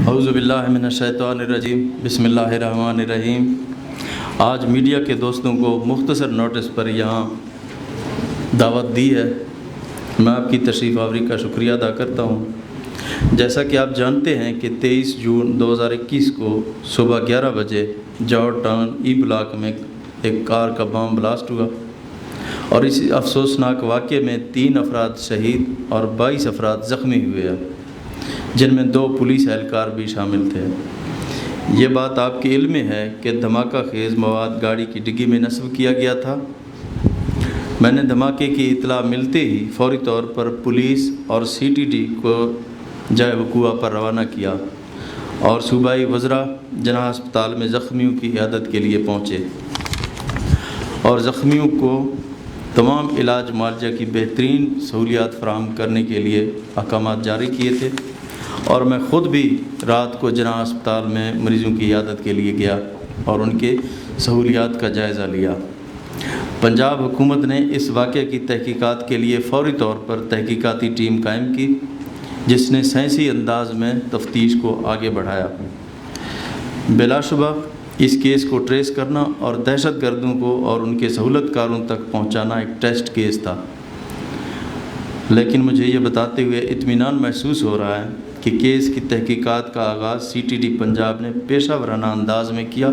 اعوذ باللہ من الشیطان الرجیم، بسم اللہ الرحمن الرحیم۔ آج میڈیا کے دوستوں کو مختصر نوٹس پر یہاں دعوت دی ہے۔ میں آپ کی تشریف آوری کا شکریہ ادا کرتا ہوں۔ جیسا کہ آپ جانتے ہیں کہ 23 جون 2021 کو صبح 11 بجے جارج ٹاؤن ای بلاک میں ایک کار کا بم بلاسٹ ہوا اور اس افسوسناک واقعے میں 3 افراد شہید اور 22 افراد زخمی ہوئے ہیں، جن میں 2 پولیس اہلکار بھی شامل تھے۔ یہ بات آپ کے علم میں ہے کہ دھماکہ خیز مواد گاڑی کی ڈگی میں نصب کیا گیا تھا۔ میں نے دھماکے کی اطلاع ملتے ہی فوری طور پر پولیس اور CTD کو جائے وقوع پر روانہ کیا اور صوبائی وزراء جناح ہسپتال میں زخمیوں کی عیادت کے لیے پہنچے اور زخمیوں کو تمام علاج معالجہ کی بہترین سہولیات فراہم کرنے کے لیے احکامات جاری کیے تھے، اور میں خود بھی رات کو جناح ہسپتال میں مریضوں کی عیادت کے لیے گیا اور ان کے سہولیات کا جائزہ لیا۔ پنجاب حکومت نے اس واقعے کی تحقیقات کے لیے فوری طور پر تحقیقاتی ٹیم قائم کی، جس نے سائنسی انداز میں تفتیش کو آگے بڑھایا۔ بلا شبہ اس کیس کو ٹریس کرنا اور دہشت گردوں کو اور ان کے سہولت کاروں تک پہنچانا ایک ٹیسٹ کیس تھا، لیکن مجھے یہ بتاتے ہوئے اطمینان محسوس ہو رہا ہے کہ کیس کی تحقیقات کا آغاز CTD پنجاب نے پیشہ ورانہ انداز میں کیا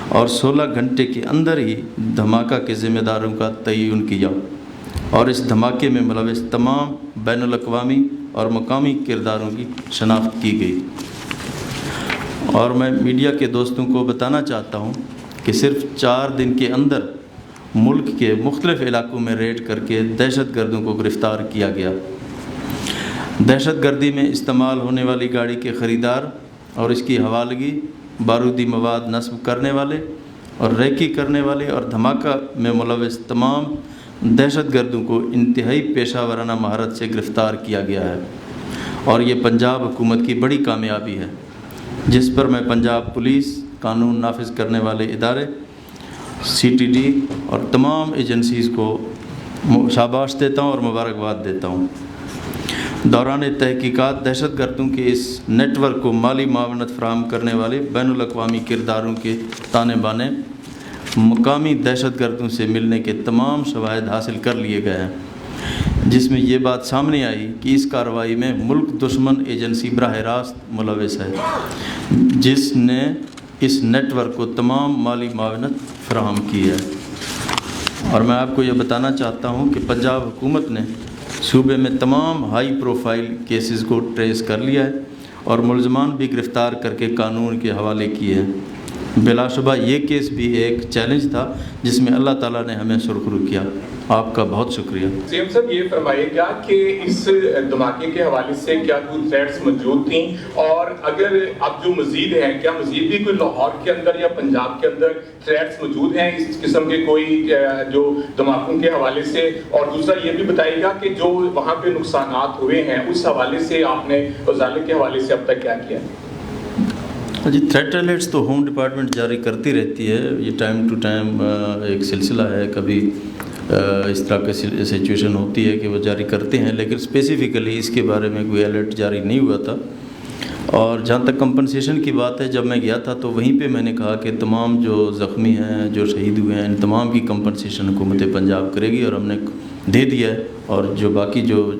اور 16 گھنٹے کے اندر ہی دھماکہ کے ذمہ داروں کا تعین کیا اور اس دھماکے میں ملوث تمام بین الاقوامی اور مقامی کرداروں کی شناخت کی گئی۔ اور میں میڈیا کے دوستوں کو بتانا چاہتا ہوں کہ صرف 4 دن کے اندر ملک کے مختلف علاقوں میں ریڈ کر کے دہشت گردوں کو گرفتار کیا گیا۔ دہشت گردی میں استعمال ہونے والی گاڑی کے خریدار اور اس کی حوالگی، بارودی مواد نصب کرنے والے اور ریکی کرنے والے اور دھماکہ میں ملوث تمام دہشت گردوں کو انتہائی پیشہ ورانہ مہارت سے گرفتار کیا گیا ہے، اور یہ پنجاب حکومت کی بڑی کامیابی ہے، جس پر میں پنجاب پولیس، قانون نافذ کرنے والے ادارے، CTD اور تمام ایجنسیز کو شاباش دیتا ہوں اور مبارکباد دیتا ہوں۔ دوران تحقیقات دہشت گردوں کے اس نیٹ ورک کو مالی معاونت فراہم کرنے والے بین الاقوامی کرداروں کے تانے بانے مقامی دہشت گردوں سے ملنے کے تمام شواہد حاصل کر لیے گئے ہیں، جس میں یہ بات سامنے آئی کہ اس کارروائی میں ملک دشمن ایجنسی براہ راست ملوث ہے، جس نے اس نیٹ ورک کو تمام مالی معاونت فراہم کی ہے۔ اور میں آپ کو یہ بتانا چاہتا ہوں کہ پنجاب حکومت نے صوبے میں تمام ہائی پروفائل کیسز کو ٹریس کر لیا ہے اور ملزمان بھی گرفتار کر کے قانون کے حوالے کیے ہیں۔ بلا شبہ یہ کیس بھی ایک چیلنج تھا جس میں اللہ تعالیٰ نے ہمیں سرخرو کیا۔ آپ کا بہت شکریہ۔ سیم صاحب یہ فرمائیے گا کہ اس دھماکے کے حوالے سے کیا کوئی تھریٹس موجود تھیں، اور اگر اب جو مزید ہیں کیا مزید بھی کوئی لاہور کے اندر یا پنجاب کے اندر تھریٹس موجود ہیں اس قسم کے کوئی جو دھماکوں کے حوالے سے؟ اور دوسرا یہ بھی بتائیے گا کہ جو وہاں پہ نقصانات ہوئے ہیں اس حوالے سے آپ نے ازالے کے حوالے سے اب تک کیا کیا؟ جی، تھریٹ الرٹس تو ہوم ڈپارٹمنٹ جاری کرتی رہتی ہے، یہ ٹائم ٹو ٹائم ایک سلسلہ ہے، کبھی اس طرح کی سچویشن ہوتی ہے کہ وہ جاری کرتے ہیں، لیکن اسپیسیفکلی اس کے بارے میں کوئی الرٹ جاری نہیں ہوا تھا۔ اور جہاں تک کمپنسیشن کی بات ہے، جب میں گیا تھا تو وہیں پہ میں نے کہا کہ تمام جو زخمی ہیں، جو شہید ہوئے ہیں، ان تمام کی کمپنسیشن حکومت پنجاب کرے گی، اور ہم نے دے دیا ہے، اور جو باقی جو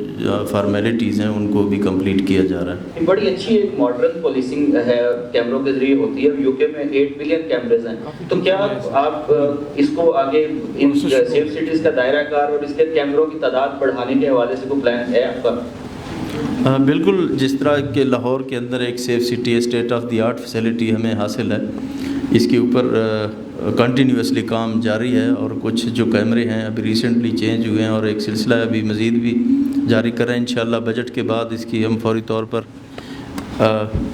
فارمیلٹیز ہیں ان کو بھی کمپلیٹ کیا جا رہا ہے۔ بڑی اچھی ایک ماڈرن پولیسنگ ہے، کیمروں کے ذریعے ہوتی ہے۔ UK میں 8 ملین کیمرز ہیں، تو کیا آپ اس کو آگے ان سیف سٹیز کا دائرہ کار اور اس کے کیمروں کی تعداد بڑھانے کے حوالے سے کوئی پلان ہے آپ کا؟ بالکل، جس طرح کہ لاہور کے اندر ایک safe city state of the art facility ہمیں حاصل ہے، اس کے اوپر کنٹینیوسلی کام جاری ہے، اور کچھ جو کیمرے ہیں ابھی ریسنٹلی چینج ہوئے ہیں اور ایک سلسلہ ابھی مزید بھی جاری کر رہے ہیں۔ انشاءاللہ بجٹ کے بعد اس کی ہم فوری طور پر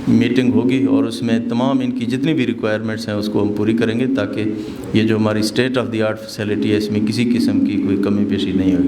میٹنگ ہوگی اور اس میں تمام ان کی جتنی بھی ریکوائرمنٹس ہیں اس کو ہم پوری کریں گے، تاکہ یہ جو ہماری state of the art facility ہے اس میں کسی قسم کی کوئی کمی پیشی نہیں ہوگی۔